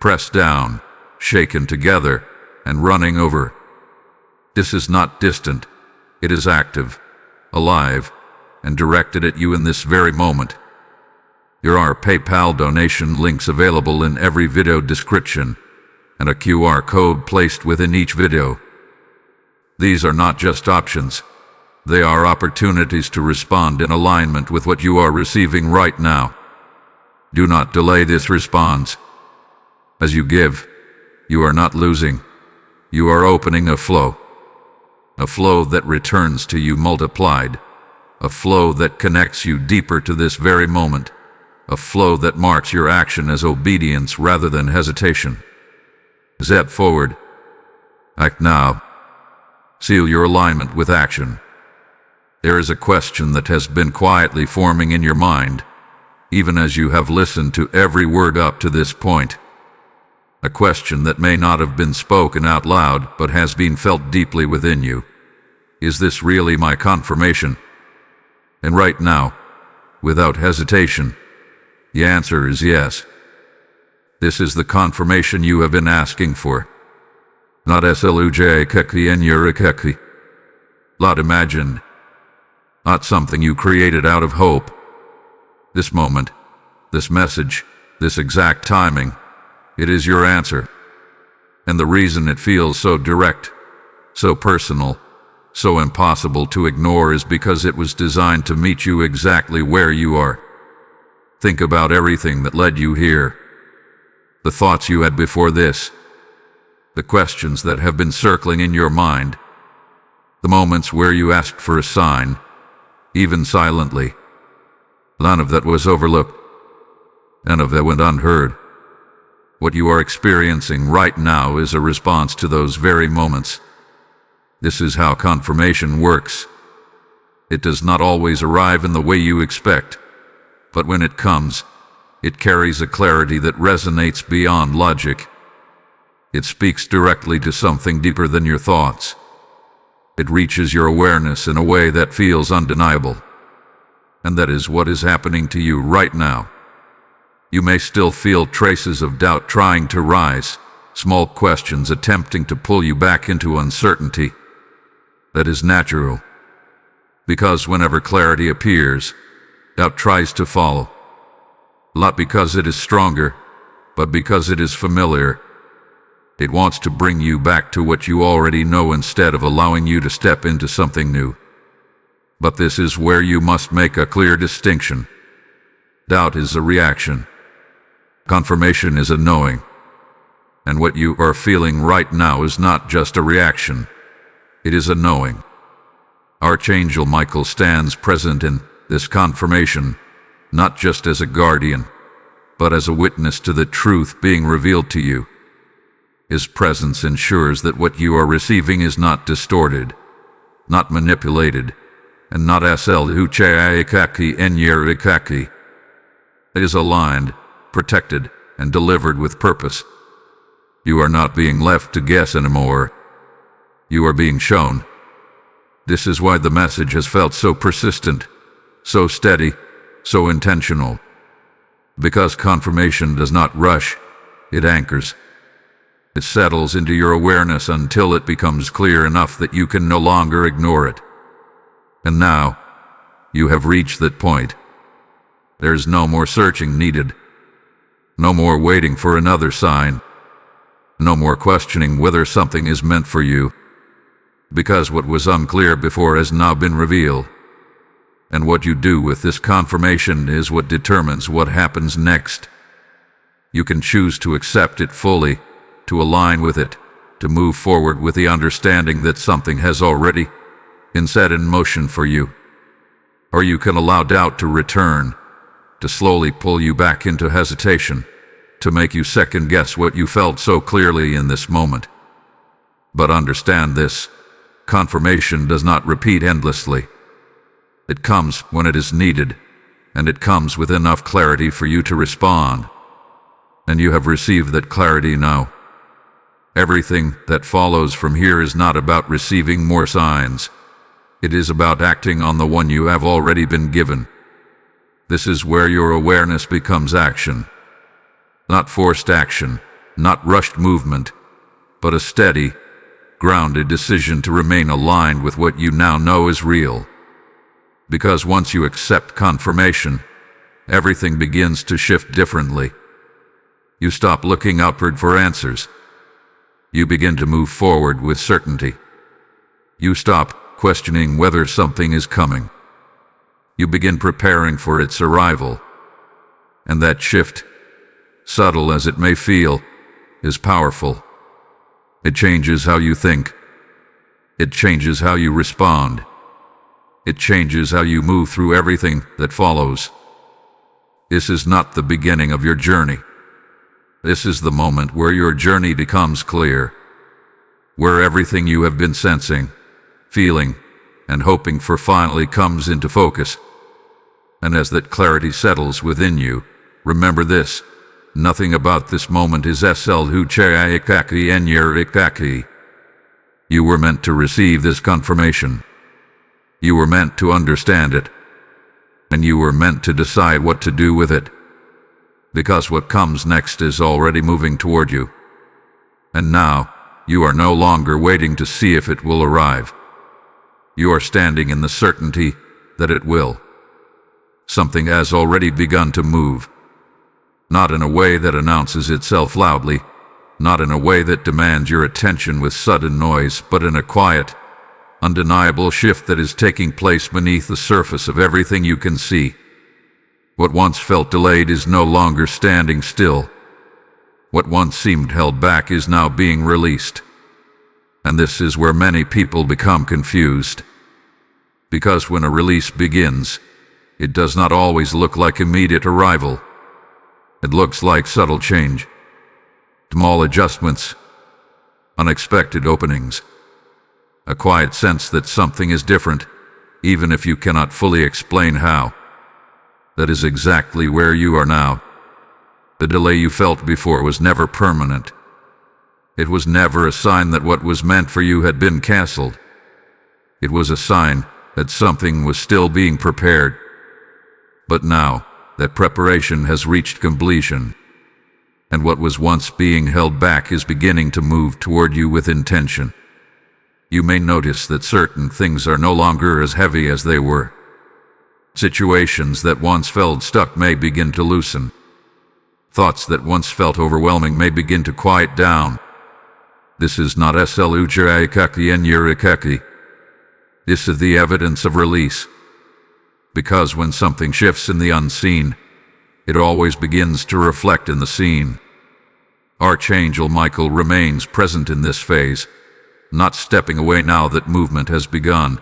pressed down, shaken together, and running over." This is not distant. It is active, alive, and directed at you in this very moment. There are PayPal donation links available in every video description, and a QR code placed within each video. These are not just options. They are opportunities to respond in alignment with what you are receiving right now. Do not delay this response. As you give, you are not losing. You are opening a flow that returns to you multiplied, a flow that connects you deeper to this very moment, a flow that marks your action as obedience rather than hesitation. Step forward. Act now. Seal your alignment with action. There is a question that has been quietly forming in your mind, even as you have listened to every word up to this point. A question that may not have been spoken out loud, but has been felt deeply within you. Is this really my confirmation? And right now, without hesitation, the answer is yes. This is the confirmation you have been asking for. Not slujkeki and yurikeki. Not imagined. Not something you created out of hope. This moment, this message, this exact timing, it is your answer. And the reason it feels so direct, so personal, so impossible to ignore is because it was designed to meet you exactly where you are. Think about everything that led you here. The thoughts you had before this. The questions that have been circling in your mind. The moments where you asked for a sign, even silently. None of that was overlooked. None of that went unheard. What you are experiencing right now is a response to those very moments. This is how confirmation works. It does not always arrive in the way you expect, but when it comes, it carries a clarity that resonates beyond logic. It speaks directly to something deeper than your thoughts. It reaches your awareness in a way that feels undeniable. And that is what is happening to you right now. You may still feel traces of doubt trying to rise, small questions attempting to pull you back into uncertainty. That is natural. Because whenever clarity appears, doubt tries to follow. Not because it is stronger, but because it is familiar. It wants to bring you back to what you already know instead of allowing you to step into something new. But this is where you must make a clear distinction. Doubt is a reaction. Confirmation is a knowing. And what you are feeling right now is not just a reaction. It is a knowing. Archangel Michael stands present in this confirmation, not just as a guardian, but as a witness to the truth being revealed to you. His presence ensures that what you are receiving is not distorted, not manipulated, and not It is aligned, protected, and delivered with purpose. You are not being left to guess anymore. You are being shown. This is why the message has felt so persistent, so steady, so intentional. Because confirmation does not rush, it anchors. It settles into your awareness until it becomes clear enough that you can no longer ignore it. And now, you have reached that point. There is no more searching needed. No more waiting for another sign. No more questioning whether something is meant for you. Because what was unclear before has now been revealed. And what you do with this confirmation is what determines what happens next. You can choose to accept it fully, to align with it, to move forward with the understanding that something has already been set in motion for you. Or you can allow doubt to return, to slowly pull you back into hesitation, to make you second-guess what you felt so clearly in this moment. But understand this, confirmation does not repeat endlessly. It comes when it is needed, and it comes with enough clarity for you to respond. And you have received that clarity now. Everything that follows from here is not about receiving more signs. It is about acting on the one you have already been given. This is where your awareness becomes action. Not forced action, not rushed movement, but a steady, grounded decision to remain aligned with what you now know is real. Because once you accept confirmation, everything begins to shift differently. You stop looking upward for answers. You begin to move forward with certainty. You stop questioning whether something is coming. You begin preparing for its arrival. And that shift, subtle as it may feel, is powerful. It changes how you think. It changes how you respond. It changes how you move through everything that follows. This is not the beginning of your journey. This is the moment where your journey becomes clear, where everything you have been sensing, feeling, and hoping for finally comes into focus. And as that clarity settles within you, remember this: nothing about this moment is You were meant to receive this confirmation. You were meant to understand it. And you were meant to decide what to do with it. Because what comes next is already moving toward you. And now, you are no longer waiting to see if it will arrive. You are standing in the certainty that it will. Something has already begun to move. Not in a way that announces itself loudly, not in a way that demands your attention with sudden noise, but in a quiet, undeniable shift that is taking place beneath the surface of everything you can see. What once felt delayed is no longer standing still. What once seemed held back is now being released. And this is where many people become confused. Because when a release begins, it does not always look like immediate arrival. It looks like subtle change, small adjustments, unexpected openings, a quiet sense that something is different, even if you cannot fully explain how. That is exactly where you are now. The delay you felt before was never permanent. It was never a sign that what was meant for you had been canceled. It was a sign that something was still being prepared. But now, that preparation has reached completion, and what was once being held back is beginning to move toward you with intention. You may notice that certain things are no longer as heavy as they were. Situations that once felt stuck may begin to loosen. Thoughts that once felt overwhelming may begin to quiet down. This is not slujaikaki and yurikaki. This is the evidence of release. Because when something shifts in the unseen, it always begins to reflect in the seen. Archangel Michael remains present in this phase, not stepping away now that movement has begun,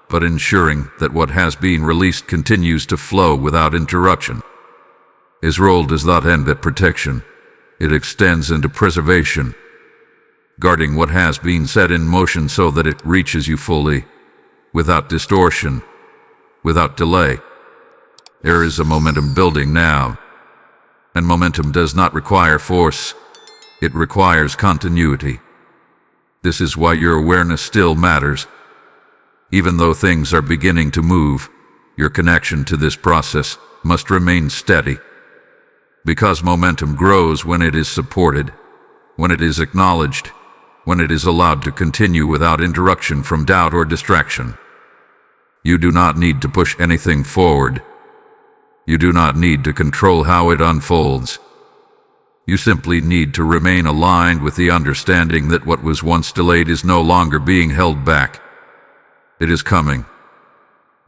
but ensuring that what has been released continues to flow without interruption. His role does not end at protection. It extends into preservation, guarding what has been set in motion so that it reaches you fully, without distortion, without delay. There is a momentum building now, and momentum does not require force. It requires continuity. This is why your awareness still matters. Even though things are beginning to move, your connection to this process must remain steady. Because momentum grows when it is supported, when it is acknowledged, when it is allowed to continue without interruption from doubt or distraction. You do not need to push anything forward. You do not need to control how it unfolds. You simply need to remain aligned with the understanding that what was once delayed is no longer being held back. It is coming.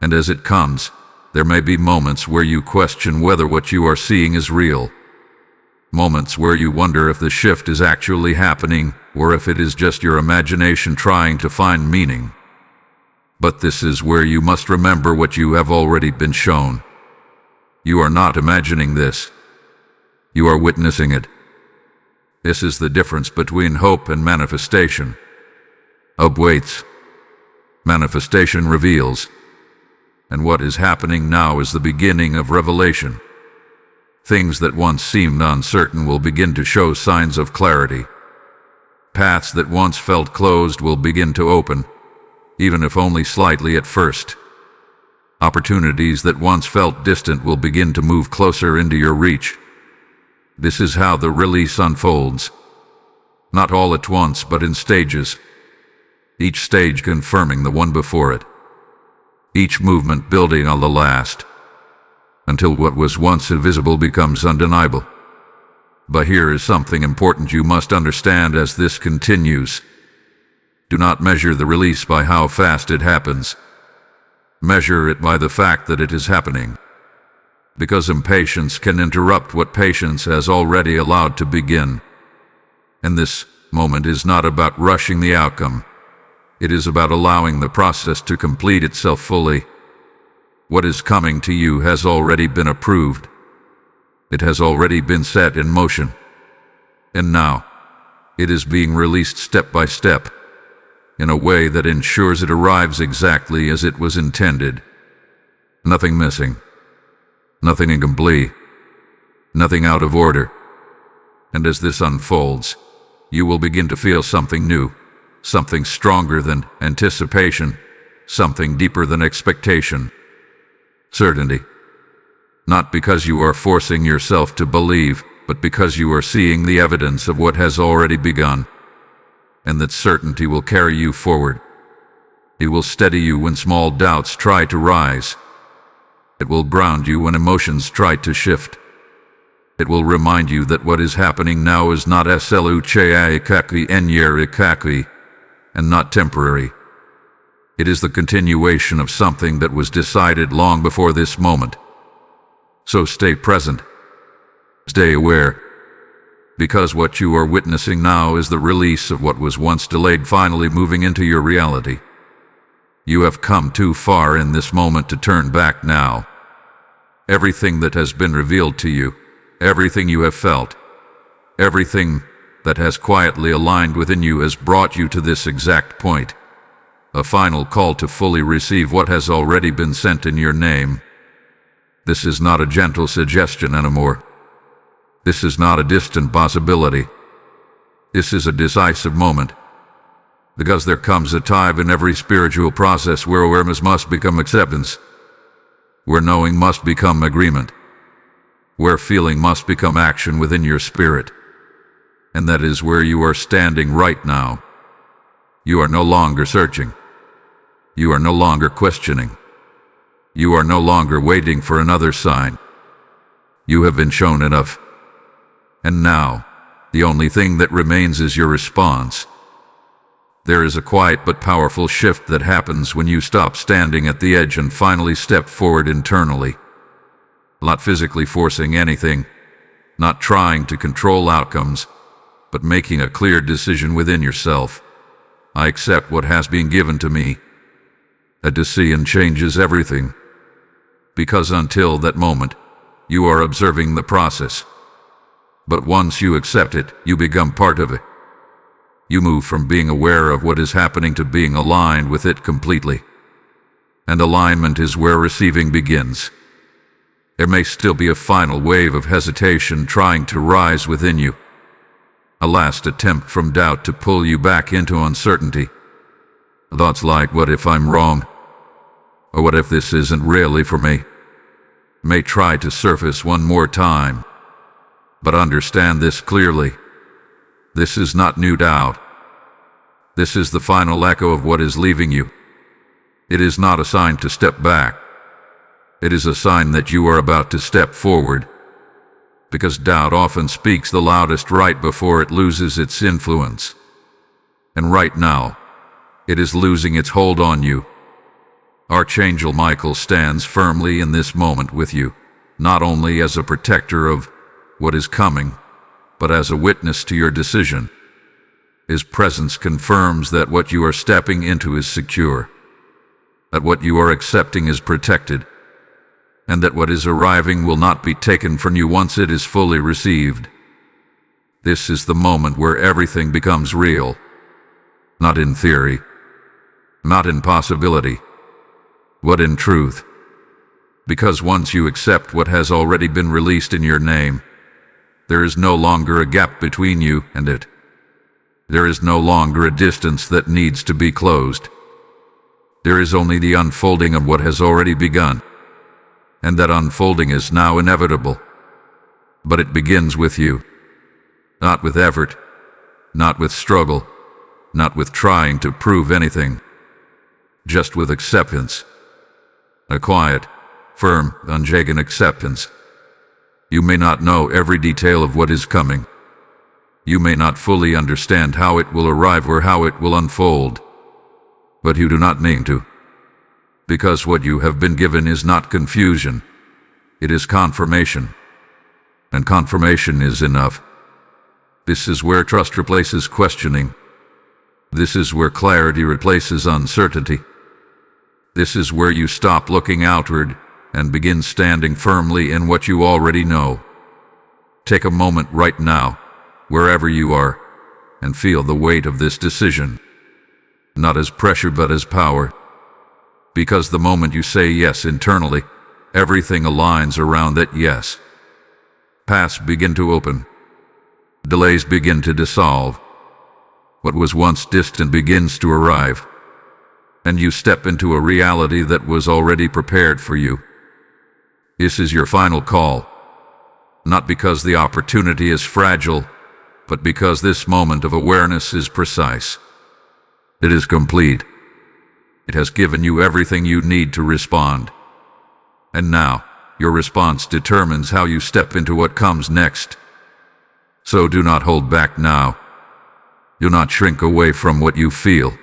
And as it comes, there may be moments where you question whether what you are seeing is real. Moments where you wonder if the shift is actually happening or if it is just your imagination trying to find meaning. But this is where you must remember what you have already been shown. You are not imagining this. You are witnessing it. This is the difference between hope and manifestation. Hope waits. Manifestation reveals. And what is happening now is the beginning of revelation. Things that once seemed uncertain will begin to show signs of clarity. Paths that once felt closed will begin to open, even if only slightly at first. Opportunities that once felt distant will begin to move closer into your reach. This is how the release unfolds. Not all at once, but in stages. Each stage confirming the one before it. Each movement building on the last, until what was once invisible becomes undeniable. But here is something important you must understand as this continues. Do not measure the release by how fast it happens. Measure it by the fact that it is happening. Because impatience can interrupt what patience has already allowed to begin. And this moment is not about rushing the outcome. It is about allowing the process to complete itself fully. What is coming to you has already been approved. It has already been set in motion. And now, it is being released step by step, in a way that ensures it arrives exactly as it was intended. Nothing missing. Nothing incomplete. Nothing out of order. And as this unfolds, you will begin to feel something new, something stronger than anticipation, something deeper than expectation. Certainty. Not because you are forcing yourself to believe, but because you are seeing the evidence of what has already begun. And that certainty will carry you forward. It will steady you when small doubts try to rise. It will ground you when emotions try to shift. It will remind you that what is happening now is not sluchaikaki enyerikaki, and not temporary. It is the continuation of something that was decided long before this moment. So stay present. Stay aware. Because what you are witnessing now is the release of what was once delayed finally moving into your reality. You have come too far in this moment to turn back now. Everything that has been revealed to you, everything you have felt, everything that has quietly aligned within you has brought you to this exact point. A final call to fully receive what has already been sent in your name. This is not a gentle suggestion anymore. This is not a distant possibility. This is a decisive moment. Because there comes a time in every spiritual process where awareness must become acceptance, where knowing must become agreement, where feeling must become action within your spirit. And that is where you are standing right now. You are no longer searching. You are no longer questioning. You are no longer waiting for another sign. You have been shown enough. And now, the only thing that remains is your response. There is a quiet but powerful shift that happens when you stop standing at the edge and finally step forward internally. Not physically forcing anything, not trying to control outcomes, but making a clear decision within yourself. I accept what has been given to me. A decision changes everything. Because until that moment, you are observing the process. But once you accept it, you become part of it. You move from being aware of what is happening to being aligned with it completely. And alignment is where receiving begins. There may still be a final wave of hesitation trying to rise within you. A last attempt from doubt to pull you back into uncertainty. Thoughts like, what if I'm wrong? Or what if this isn't really for me? May try to surface one more time. But understand this clearly. This is not new doubt. This is the final echo of what is leaving you. It is not a sign to step back. It is a sign that you are about to step forward. Because doubt often speaks the loudest right before it loses its influence. And right now, it is losing its hold on you. Archangel Michael stands firmly in this moment with you, not only as a protector of what is coming, but as a witness to your decision. His presence confirms that what you are stepping into is secure, that what you are accepting is protected, and that what is arriving will not be taken from you once it is fully received. This is the moment where everything becomes real, not in theory, not in possibility, but in truth. Because once you accept what has already been released in your name, there is no longer a gap between you and it. There is no longer a distance that needs to be closed. There is only the unfolding of what has already begun. And that unfolding is now inevitable. But it begins with you. Not with effort, not with struggle, not with trying to prove anything. Just with acceptance. A quiet, firm, unshaken acceptance. You may not know every detail of what is coming. You may not fully understand how it will arrive or how it will unfold. But you do not need to. Because what you have been given is not confusion. It is confirmation. And confirmation is enough. This is where trust replaces questioning. This is where clarity replaces uncertainty. This is where you stop looking outward and begin standing firmly in what you already know. Take a moment right now, wherever you are, and feel the weight of this decision. Not as pressure but as power. Because the moment you say yes internally, everything aligns around that yes. Paths begin to open. Delays begin to dissolve. What was once distant begins to arrive. And you step into a reality that was already prepared for you. This is your final call. Not because the opportunity is fragile, but because this moment of awareness is precise. It is complete. It has given you everything you need to respond. And now, your response determines how you step into what comes next. So do not hold back now. Do not shrink away from what you feel.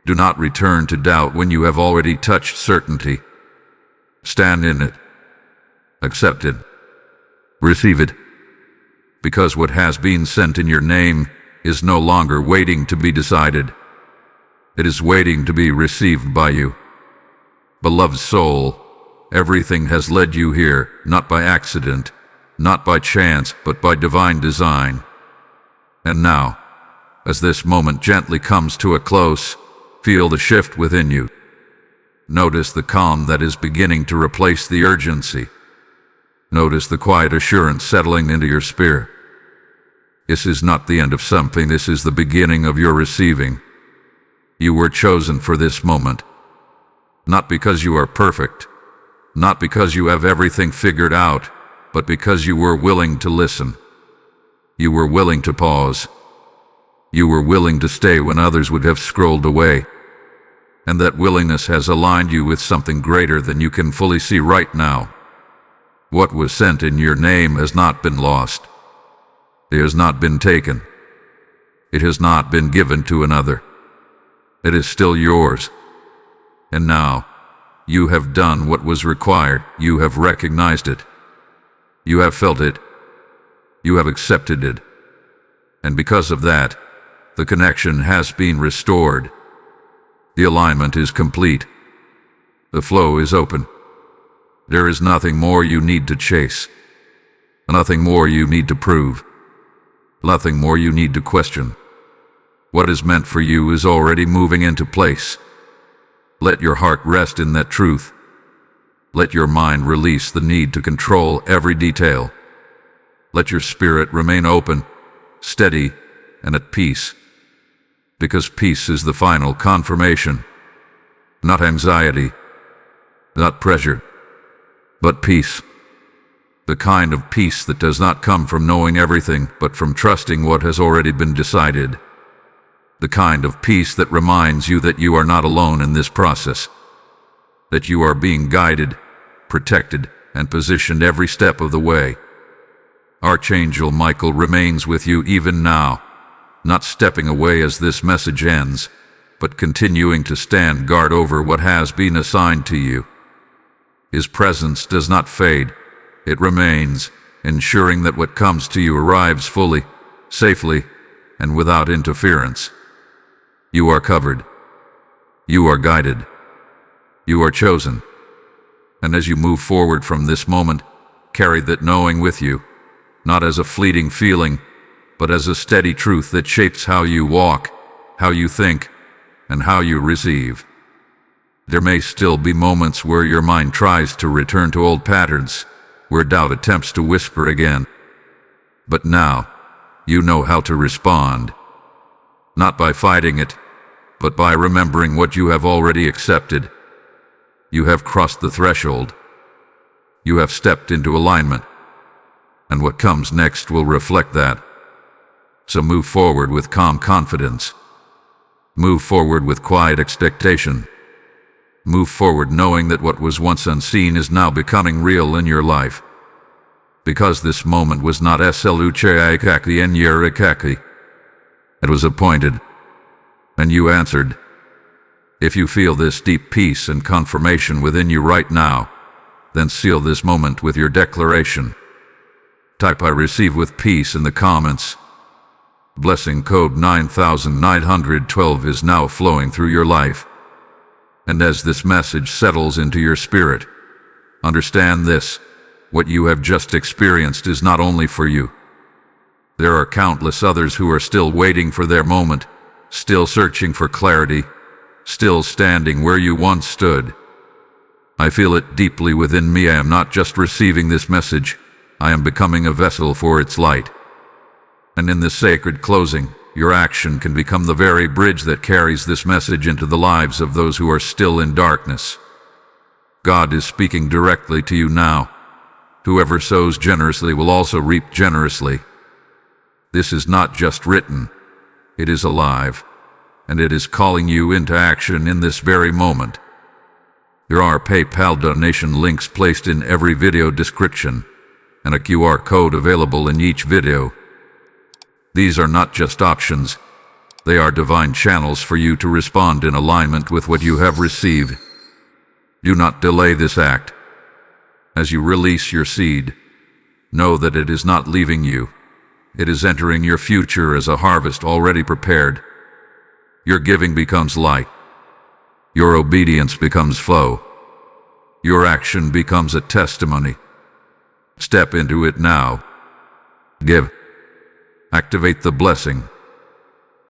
Do not return to doubt when you have already touched certainty. Stand in it. Accept it. Receive it. Because what has been sent in your name is no longer waiting to be decided. It is waiting to be received by you. Beloved soul, everything has led you here, not by accident, not by chance, but by divine design. And now, as this moment gently comes to a close, feel the shift within you. Notice the calm that is beginning to replace the urgency. Notice the quiet assurance settling into your spirit. This is not the end of something, this is the beginning of your receiving. You were chosen for this moment. Not because you are perfect, not because you have everything figured out, but because you were willing to listen. You were willing to pause. You were willing to stay when others would have scrolled away. And that willingness has aligned you with something greater than you can fully see right now. What was sent in your name has not been lost. It has not been taken. It has not been given to another. It is still yours. And now, you have done what was required. You have recognized it. You have felt it. You have accepted it. And because of that, the connection has been restored. The alignment is complete. The flow is open. There is nothing more you need to chase. Nothing more you need to prove. Nothing more you need to question. What is meant for you is already moving into place. Let your heart rest in that truth. Let your mind release the need to control every detail. Let your spirit remain open, steady, and at peace. Because peace is the final confirmation. Not anxiety, not pressure, but peace. The kind of peace that does not come from knowing everything, but from trusting what has already been decided. The kind of peace that reminds you that you are not alone in this process. That you are being guided, protected, and positioned every step of the way. Archangel Michael remains with you even now, not stepping away as this message ends, but continuing to stand guard over what has been assigned to you. His presence does not fade. It remains, ensuring that what comes to you arrives fully, safely, and without interference. You are covered. You are guided. You are chosen. And as you move forward from this moment, carry that knowing with you, not as a fleeting feeling, but as a steady truth that shapes how you walk, how you think, and how you receive. There may still be moments where your mind tries to return to old patterns, where doubt attempts to whisper again. But now, you know how to respond. Not by fighting it, but by remembering what you have already accepted. You have crossed the threshold. You have stepped into alignment. And what comes next will reflect that. So move forward with calm confidence. Move forward with quiet expectation. Move forward knowing that what was once unseen is now becoming real in your life. Because this moment was not SLUCHAIKAKI and YURIKAKI. It was appointed. And you answered. If you feel this deep peace and confirmation within you right now, then seal this moment with your declaration. Type "I receive with peace" in the comments. Blessing code 9912 is now flowing through your life. And as this message settles into your spirit, understand this: what you have just experienced is not only for you. There are countless others who are still waiting for their moment, still searching for clarity, still standing where you once stood. I feel it deeply within me. I am not just receiving this message, I am becoming a vessel for its light. And in this sacred closing, your action can become the very bridge that carries this message into the lives of those who are still in darkness. God is speaking directly to you now. Whoever sows generously will also reap generously. This is not just written, it is alive, and it is calling you into action in this very moment. There are PayPal donation links placed in every video description, and a QR code available in each video. These are not just options, they are divine channels for you to respond in alignment with what you have received. Do not delay this act. As you release your seed, know that it is not leaving you. It is entering your future as a harvest already prepared. Your giving becomes light. Your obedience becomes flow. Your action becomes a testimony. Step into it now. Give. Activate the blessing.